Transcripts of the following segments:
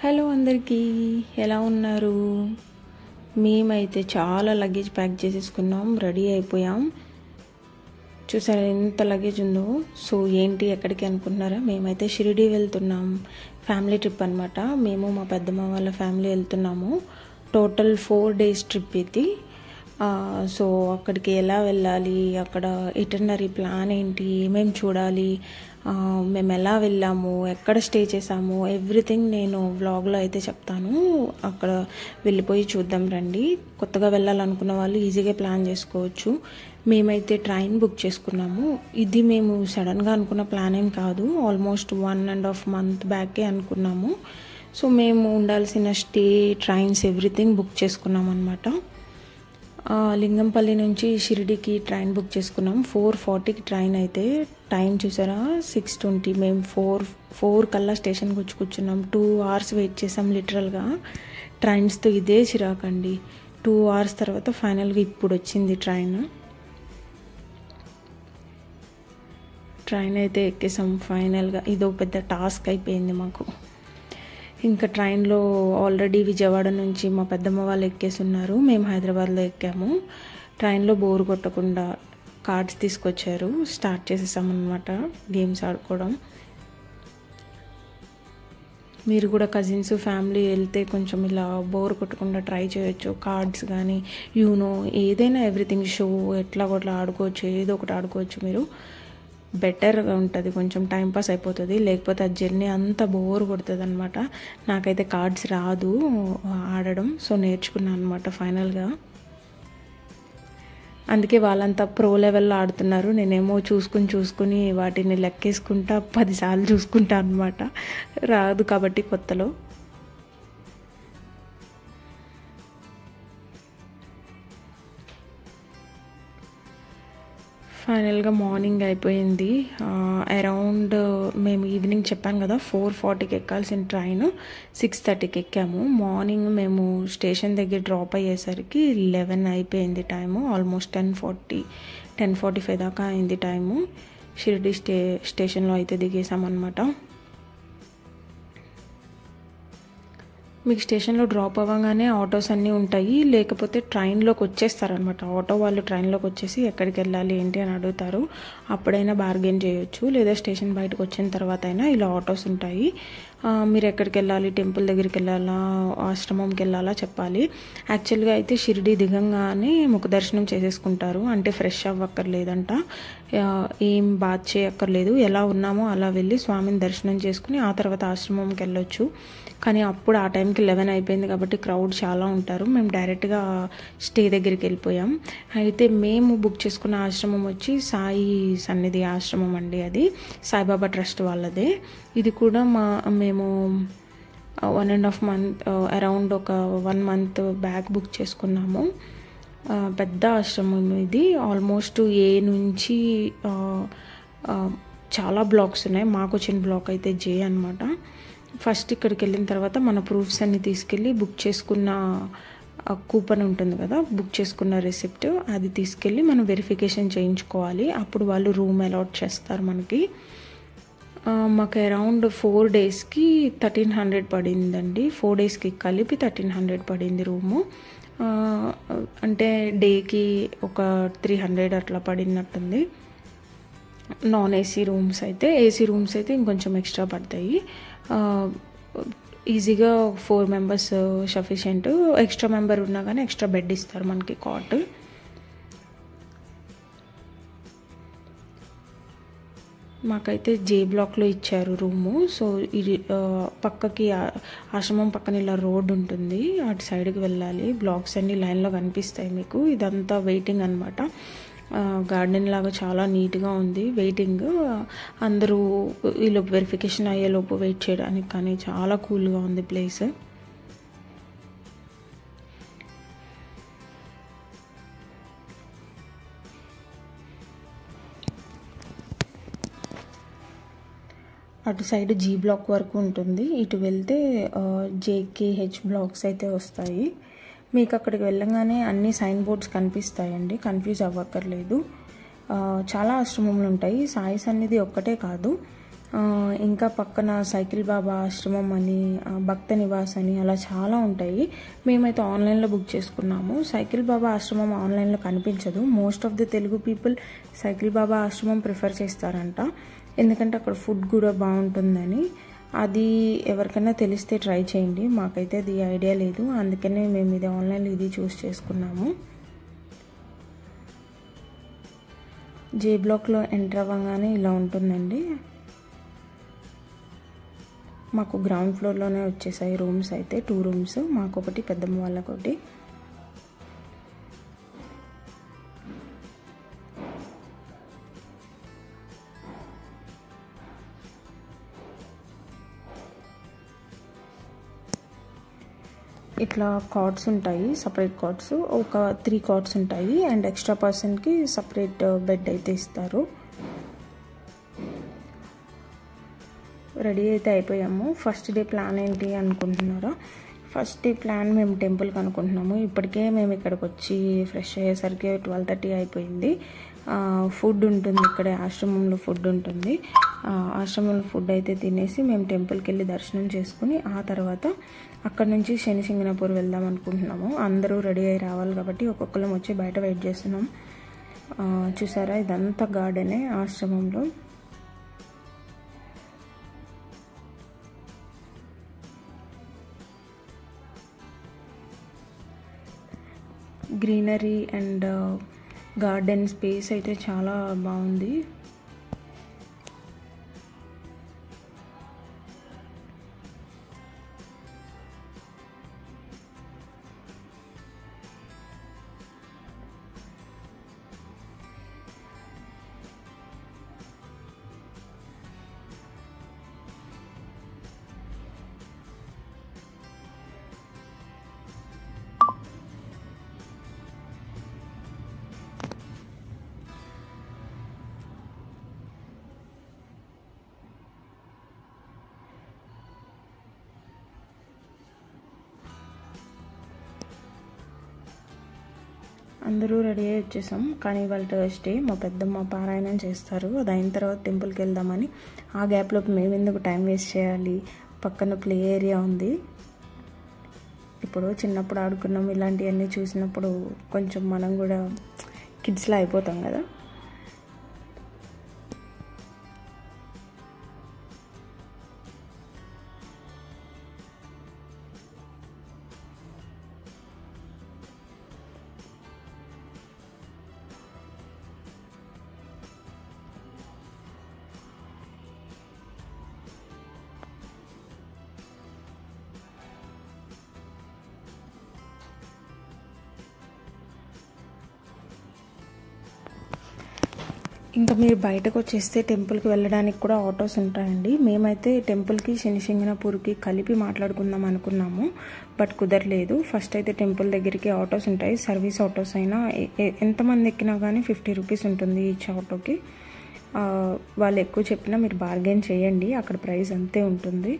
Hello అందరికీ, ఎలా ఉన్నారు? మేమైతే చాలా లగేజ్ ప్యాక్ చేసేసుకున్నాం, రెడీ అయిపోయాం. చూసారా ఎంత లగేజ్ ఉందో. సో ఏంటి ఎక్కడికి అనుకుంటున్నారా? మేమైతే షిరిడి వెళ్తున్నాం. ఫ్యామిలీ ట్రిప్ అనమాట. మేము మా పెద్దమ్మ వాళ్ళ ఫ్యామిలీ వెళ్తున్నాము. టోటల్ 4 days ట్రిప్ ఇది. సో అక్కడికి ఎలా వెళ్ళాలి, అక్కడ ఇటర్నరీ ప్లాన్ ఏంటి, ఏమేమి చూడాలి, మేము ఎలా వెళ్ళాము, ఎక్కడ స్టే చేసాము, ఎవ్రీథింగ్ నేను వ్లాగ్లో అయితే చెప్తాను. అక్కడ వెళ్ళిపోయి చూద్దాం రండి. కొత్తగా వెళ్ళాలనుకున్న వాళ్ళు ఈజీగా ప్లాన్ చేసుకోవచ్చు. మేమైతే ట్రైన్ బుక్ చేసుకున్నాము. ఇది మేము సడన్గా అనుకున్న ప్లాన్ ఏం కాదు. ఆల్మోస్ట్ 1.5 month బ్యాకే అనుకున్నాము. సో మేము ఉండాల్సిన స్టే, ట్రైన్స్, ఎవ్రీథింగ్ బుక్ చేసుకున్నాం అనమాట. లింగంపల్లి నుంచి షిరిడికి ట్రైన్ బుక్ చేసుకున్నాం. 4:40కి ట్రైన్ అయితే. టైం చూసారా 6:20. మేము 4 కల్లా స్టేషన్కి వచ్చి కూర్చున్నాం. 2 hours వెయిట్ చేసాం లిటరల్గా. ట్రైన్స్తో ఇదే చిరాకండి. 2 hours తర్వాత ఫైనల్గా ఇప్పుడు వచ్చింది ట్రైన్ అయితే ఎక్కేసాం ఫైనల్గా. ఇదో పెద్ద టాస్క్ అయిపోయింది మాకు. ఇంకా ట్రైన్లో ఆల్రెడీ విజయవాడ నుంచి మా పెద్దమ్మ వాళ్ళు ఎక్కేస్తున్నారు, మేము హైదరాబాద్లో ఎక్కాము. ట్రైన్లో బోర్ కొట్టకుండా కార్డ్స్ తీసుకొచ్చారు, స్టార్ట్ చేసేసామన్నమాట గేమ్స్ ఆడుకోవడం. మీరు కూడా కజిన్స్, ఫ్యామిలీ వెళ్తే కొంచెం ఇలా బోర్ కొట్టకుండా ట్రై చేయొచ్చు. కార్డ్స్ కానీ యూనో ఏదైనా ఎవ్రీథింగ్, షో ఎట్లా కొట్లా ఆడుకోవచ్చు, ఏదో ఒకటి ఆడుకోవచ్చు. మీరు బెటర్గా ఉంటుంది, కొంచెం టైంపాస్ అయిపోతుంది. లేకపోతే ఆ జర్నీ అంతా బోర్ కొడుతుంది అనమాట. నాకైతే కార్డ్స్ రాదు ఆడడం, సో నేర్చుకున్నాను అనమాట ఫైనల్గా. అందుకే వాళ్ళంతా ప్రో లెవెల్లో ఆడుతున్నారు, నేనేమో చూసుకుని వాటిని లెక్కేసుకుంటా 10 సార్లు చూసుకుంటా అనమాట. రాదు కాబట్టి కొత్తలో. ఫైనల్గా మార్నింగ్ అయిపోయింది. అరౌండ్ మేము ఈవినింగ్ చెప్పాను కదా 4:40కి ఎక్కాల్సిన ట్రైన్ 6:30కి ఎక్కాము. మార్నింగ్ మేము స్టేషన్ దగ్గర డ్రాప్ అయ్యేసరికి 11 అయిపోయింది టైము. ఆల్మోస్ట్ 10:45 దాకా అయింది టైము. షిరిడి స్టేషన్లో అయితే దిగేసామన్నమాట. మీకు స్టేషన్లో డ్రాప్ అవ్వగానే ఆటోస్ అన్నీ ఉంటాయి, లేకపోతే ట్రైన్లోకి వచ్చేస్తారనమాట. ఆటో వాళ్ళు ట్రైన్లోకి వచ్చేసి ఎక్కడికి వెళ్ళాలి ఏంటి అని అడుగుతారు. అప్పుడైనా బార్గెన్ చేయొచ్చు, లేదా స్టేషన్ బయటకు వచ్చిన తర్వాత అయినా ఇలా ఆటోస్ ఉంటాయి. మీరు ఎక్కడికి వెళ్ళాలి, టెంపుల్ దగ్గరికి వెళ్ళాలా, ఆశ్రమంకి వెళ్ళాలా చెప్పాలి. యాక్చువల్గా అయితే షిరిడి దిగంగానే ముఖ దర్శనం చేసేసుకుంటారు, అంటే ఫ్రెష్ అవ్వక్కర్లేదంట, ఏం బాత్ చేయక్కర్లేదు. ఎలా ఉన్నామో అలా వెళ్ళి స్వామిని దర్శనం చేసుకుని ఆ తర్వాత ఆశ్రమంకి వెళ్ళొచ్చు. కానీ అప్పుడు ఆ టైంకి 11 అయిపోయింది కాబట్టి క్రౌడ్ చాలా ఉంటారు. మేము డైరెక్ట్గా స్టే దగ్గరికి వెళ్ళిపోయాం. అయితే మేము బుక్ చేసుకున్న ఆశ్రమం వచ్చి సాయి సన్నిధి ఆశ్రమం అండి. అది సాయిబాబా ట్రస్ట్ వాళ్ళదే. ఇది కూడా మేము 1.5 month అరౌండ్ ఒక 1 month బ్యాక్ బుక్ చేసుకున్నాము. పెద్ద ఆశ్రమం ఇది. ఆల్మోస్ట్ ఏ నుంచి చాలా బ్లాక్స్ ఉన్నాయి. మాకు వచ్చిన బ్లాక్ అయితే జే అనమాట. ఫస్ట్ ఇక్కడికి వెళ్ళిన తర్వాత మన ప్రూఫ్స్ అన్ని తీసుకెళ్ళి బుక్ చేసుకున్న కూపన్ ఉంటుంది కదా, బుక్ చేసుకున్న రిసిప్ట్, అది తీసుకెళ్ళి మనం వెరిఫికేషన్ చేయించుకోవాలి. అప్పుడు వాళ్ళు రూమ్ అలాట్ చేస్తారు మనకి. మాకు అరౌండ్ 4 daysకి 1300 పడిందండి. 4 daysకి కలిపి 1300 పడింది రూము. అంటే డేకి ఒక 300 అట్లా పడినట్టుంది. నాన్ ఏసీ రూమ్స్ అయితే, ఏసీ రూమ్స్ అయితే ఇంకొంచెం ఎక్స్ట్రా పడతాయి. ఈజీగా 4 members సఫిషియెంట్. ఎక్స్ట్రా మెంబర్ ఉన్నా కానీ ఎక్స్ట్రా బెడ్ ఇస్తారు మనకి, కాట్. మాకైతే జే బ్లాక్లో ఇచ్చారు రూము. సో ఇది పక్కకి ఆశ్రమం పక్కన ఇలా రోడ్ ఉంటుంది, అటు సైడ్కి వెళ్ళాలి. బ్లాక్స్ అన్నీ లైన్లో కనిపిస్తాయి మీకు. ఇదంతా వెయిటింగ్ అనమాట. గార్డెన్ లాగా చాలా నీట్గా ఉంది. వెయిటింగ్, అందరూ ఈలోపు వెరిఫికేషన్ అయ్యేలోపు వెయిట్ చేయడానికి, కానీ చాలా కూల్గా ఉంది ప్లేస్. అటు సైడ్ జీ బ్లాక్ వరకు ఉంటుంది. ఇటు వెళ్తే జేకేహెచ్ బ్లాక్స్ అయితే వస్తాయి. మీకు అక్కడికి వెళ్ళగానే అన్ని సైన్ బోర్డ్స్ కనిపిస్తాయండి, కన్ఫ్యూజ్ అవ్వక్కర్లేదు. చాలా ఆశ్రమములు ఉంటాయి. సాయి సన్నిధి ఒక్కటే కాదు, ఇంకా పక్కన సైకిల్ బాబా ఆశ్రమం అని, భక్త నివాస్ అని అలా చాలా ఉంటాయి. మేమైతే ఆన్లైన్లో బుక్ చేసుకున్నాము. సైకిల్ బాబా ఆశ్రమం ఆన్లైన్లో కనిపించదు. Most of the Telugu people cycle Baba ఆశ్రమం ప్రిఫర్ చేస్తారంట, ఎందుకంటే అక్కడ ఫుడ్ కూడా బాగుంటుందని. అది ఎవరికైనా తెలిస్తే ట్రై చేయండి. మాకైతే అది ఐడియా లేదు, అందుకనే మేము ఇది ఆన్లైన్లో ఇది చూస్ చేసుకున్నాము. జే బ్లాక్లో ఎంటర్ అవ్వగానే ఇలా ఉంటుందండి. మాకు గ్రౌండ్ ఫ్లోర్లోనే వచ్చేసాయి రూమ్స్ అయితే, 2 రూమ్స్, మాకొకటి పెద్దమ్మ వాళ్ళకొకటి. ఇట్లా కార్డ్స్ ఉంటాయి, సపరేట్ కార్డ్స్, ఒక 3 కార్డ్స్ ఉంటాయి. అండ్ ఎక్స్ట్రా పర్సన్కి సపరేట్ బెడ్ అయితే ఇస్తారు. రెడీ అయితే అయిపోయాము. ఫస్ట్ డే ప్లాన్ ఏంటి అనుకుంటున్నారా? ఫస్ట్ డే ప్లాన్ మేము టెంపుల్కి అనుకుంటున్నాము. ఇప్పటికే మేము ఇక్కడికి వచ్చి ఫ్రెష్ అయ్యేసరికి 12:30 అయిపోయింది. ఫుడ్ ఉంటుంది ఇక్కడే, ఆశ్రమంలో ఫుడ్ ఉంటుంది. ఆశ్రమంలో ఫుడ్ అయితే తినేసి మేము టెంపుల్కి వెళ్ళి దర్శనం చేసుకుని ఆ తర్వాత అక్కడ నుంచి శనిసింగనాపూర్ వెళ్దాం అనుకుంటున్నాము. అందరూ రెడీ అయ్యి రావాలి కాబట్టి ఒక్కొక్కరం వచ్చి బయట వెయిట్ చేస్తున్నాం. చూసారా, ఇదంతా గార్డెనే ఆశ్రమంలో. గ్రీనరీ అండ్ గార్డెన్ స్పేస్ అయితే చాలా బాగుంది. అందరూ రెడీ అయ్యి వచ్చేసాం. కానీ ఇవాళ థర్స్డే, మా పెద్దమ్మ పారాయణం చేస్తారు. అది అయిన తర్వాత టెంపుల్కి వెళ్దామని. ఆ గ్యాప్లో మేము ఎందుకు టైం వేస్ట్ చేయాలి, పక్కన ప్లే ఏరియా ఉంది. ఇప్పుడు చిన్నప్పుడు ఆడుకున్నాం, ఇలాంటివన్నీ చూసినప్పుడు కొంచెం మనం కూడా కిడ్స్లా అయిపోతాం కదా. ఇంకా మీరు బయటకు వచ్చేస్తే టెంపుల్కి వెళ్ళడానికి కూడా ఆటోస్ ఉంటాయండి. మేమైతే టెంపుల్కి శనిసింగనాపూర్కి కలిపి మాట్లాడుకుందాం అనుకున్నాము, బట్ కుదరలేదు. ఫస్ట్ అయితే టెంపుల్ దగ్గరికి ఆటోస్ ఉంటాయి, సర్వీస్ ఆటోస్ అయినా ఎంతమంది ఎక్కినా కానీ 50 రూపీస్ ఉంటుంది ఈచ్ ఆటోకి. వాళ్ళు ఎక్కువ చెప్పినా మీరు బార్గెన్ చేయండి, అక్కడ ప్రైస్ అంతే ఉంటుంది.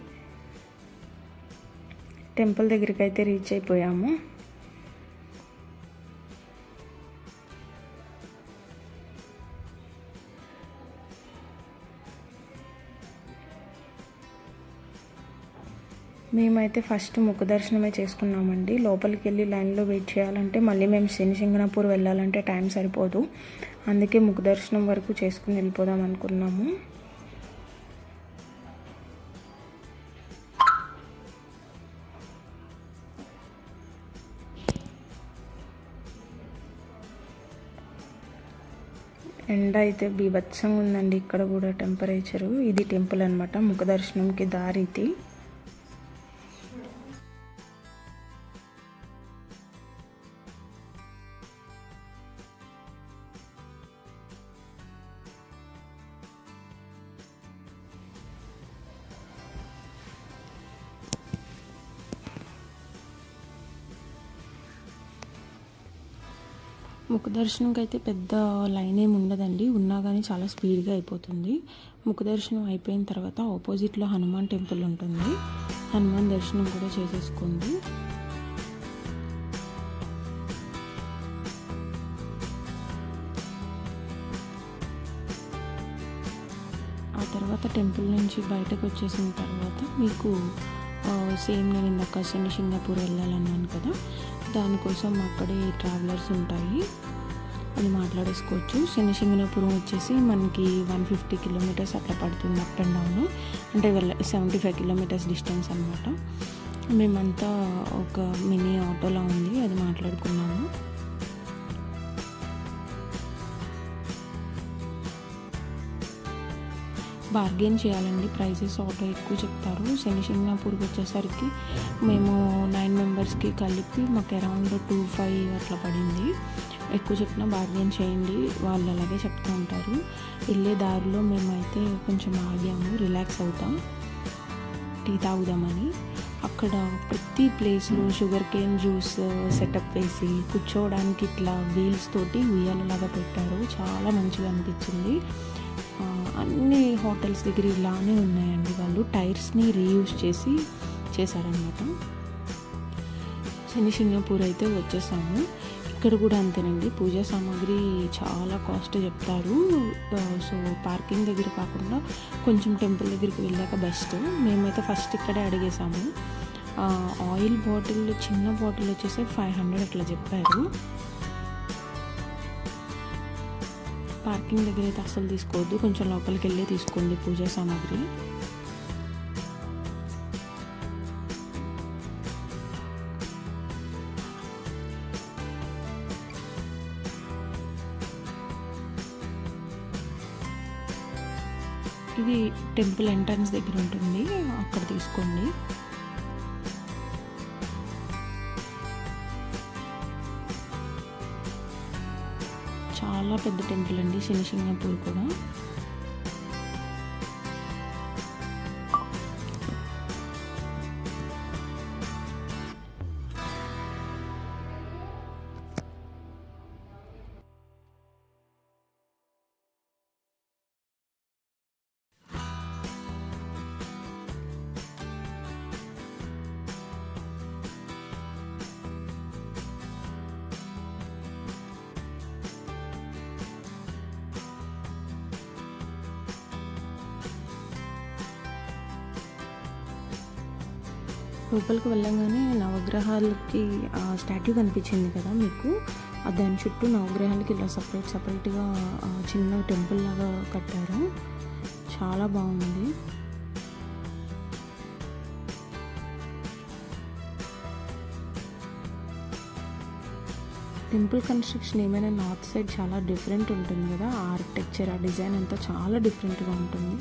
టెంపుల్ దగ్గరికి అయితే రీచ్ అయిపోయాము. మేమైతే ఫస్ట్ ముఖ దర్శనమే చేసుకున్నామండి. లోపలికి వెళ్ళి లైన్లో వెయిట్ చేయాలంటే మళ్ళీ మేము శనిసింగనాపూర్ వెళ్ళాలంటే టైం సరిపోదు, అందుకే ముఖ దర్శనం వరకు చేసుకుని వెళ్ళిపోదాం అనుకున్నాము. ఎండ అయితే బీభత్సంగా ఉందండి ఇక్కడ కూడా టెంపరేచరు. ఇది టెంపుల్ అనమాట, ముఖ దర్శనంకి దారి ఇది. ముఖ దర్శనంకి అయితే పెద్ద లైన్ ఏమి ఉండదండి, ఉన్నా కానీ చాలా స్పీడ్గా అయిపోతుంది. ముఖ దర్శనం అయిపోయిన తర్వాత ఆపోజిట్లో హనుమాన్ టెంపుల్ ఉంటుంది, హనుమాన్ దర్శనం కూడా చేసేసుకోండి. ఆ తర్వాత టెంపుల్ నుంచి బయటకు వచ్చేసిన తర్వాత మీకు సేమ్ నేను ఇందాక శని సింగపూర్ వెళ్ళాలన్నాను కదా, దానికోసం అక్కడే ట్రావెలర్స్ ఉంటాయి, అది మాట్లాడేసుకోవచ్చు. శని సింగపూరం వచ్చేసి మనకి 150 కిలోమీటర్స్ అట్లా పడుతుంది అప్ అండ్ డౌన్, అంటే 75 కిలోమీటర్స్ డిస్టెన్స్ అనమాట. మేమంతా ఒక మినీ ఆటోలా ఉంది, అది మాట్లాడుకున్నాము. బార్గెన్ చేయాలండి, ప్రైజెస్ ఆటో ఎక్కువ చెప్తారు. శని సింగపూర్కి వచ్చేసరికి మేము 9 మెంబర్స్కి కలిపి మాకు అరౌండ్ 25 అట్లా పడింది. ఎక్కువ చెప్పినా బార్గెన్ చేయండి, వాళ్ళు అలాగే చెప్తూ ఉంటారు. వెళ్ళే దారిలో మేమైతే కొంచెం ఆగాము, రిలాక్స్ అవుతాం, టీ తాగుదామని. అక్కడ ప్రతి ప్లేస్లో షుగర్ కేన్ జ్యూస్ సెటప్ వేసి కూర్చోవడానికి ఇట్లా వీల్స్ తోటి ఉయ్యాలలాగా పెట్టారు, చాలా మంచిగా అనిపించింది. అన్ని హోటల్స్ దగ్గర ఇలానే ఉన్నాయండి, వాళ్ళు టైర్స్ని రీయూజ్ చేశారనమాట. శని సింగపూర్ అయితే వచ్చేసాము. ఇక్కడ కూడా అంతేనండి, పూజా సామాగ్రి చాలా కాస్ట్ చెప్తారు. సో పార్కింగ్ దగ్గర కాకుండా కొంచెం టెంపుల్ దగ్గరికి వెళ్ళాక బెస్ట్. మేమైతే ఫస్ట్ ఇక్కడే అడిగేసాము. ఆయిల్ బాటిల్, చిన్న బాటిల్ వచ్చేసి 500 అట్లా చెప్పారు. పార్కింగ్ దగ్గర అయితే అస్సలు తీసుకోవద్దు, కొంచెం లోపలికి వెళ్ళి తీసుకోండి పూజా సామాగ్రి. ఇది టెంపుల్ ఎంట్రన్స్ దగ్గర ఉంటుంది, అక్కడ తీసుకోండి. చాలా పెద్ద టెంపుల్ అండి శని సింగపూర్ కూడా. లోపలికి వెళ్ళగానే నవగ్రహాలకి స్టాట్యూ కనిపించింది కదా మీకు, దాని చుట్టూ నవగ్రహాలకి ఇలా సపరేట్గా చిన్న టెంపుల్ లాగా కట్టారు, చాలా బాగుంది. టెంపుల్ కన్స్ట్రక్షన్ ఏమైనా నార్త్ సైడ్ చాలా డిఫరెంట్ ఉంటుంది కదా, ఆర్కిటెక్చర్, ఆ డిజైన్ అంతా చాలా డిఫరెంట్గా ఉంటుంది.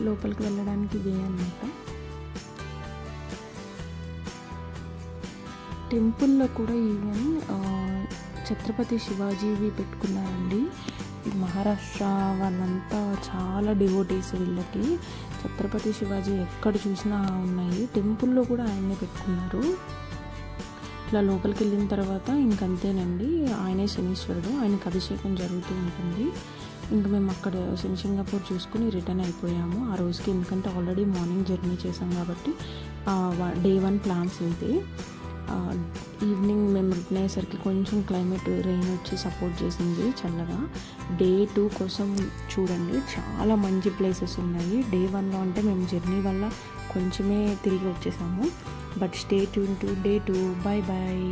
లోపలికి వెళ్ళడానికి వే అన్నమాట. టెంపుల్లో కూడా ఈవెన్ ఛత్రపతి శివాజీవి పెట్టుకున్నారండి. ఈ మహారాష్ట్ర వాళ్ళంతా చాలా డివోటీస్ వీళ్ళకి. ఛత్రపతి శివాజీ ఎక్కడ చూసినా ఉన్నాయి, టెంపుల్లో కూడా ఆయన్నే పెట్టుకున్నారు. ఇట్లా లోపలికి వెళ్ళిన తర్వాత ఇంకంతేనండి, ఆయనే శనీశ్వరుడు, ఆయనకు అభిషేకం జరుగుతూ ఉంటుంది. ఇంకా మేము అక్కడ శని సింగపూర్ చూసుకుని రిటర్న్ అయిపోయాము ఆ రోజుకి, ఎందుకంటే ఆల్రెడీ మార్నింగ్ జర్నీ చేసాం కాబట్టి డే 1 ప్లాన్స్ ఇంతే. ఈవినింగ్ మేము రిటర్న్ అయ్యేసరికి కొంచెం క్లైమేట్ రెయిన్ వచ్చి సపోర్ట్ చేసింది చల్లగా. డే 2 కోసం చూడండి, చాలా మంచి ప్లేసెస్ ఉన్నాయి. డే 1లో అంటే మేము జర్నీ వల్ల కొంచెమే తిరిగి వచ్చేసాము. But stay tune to day 2. Bye bye.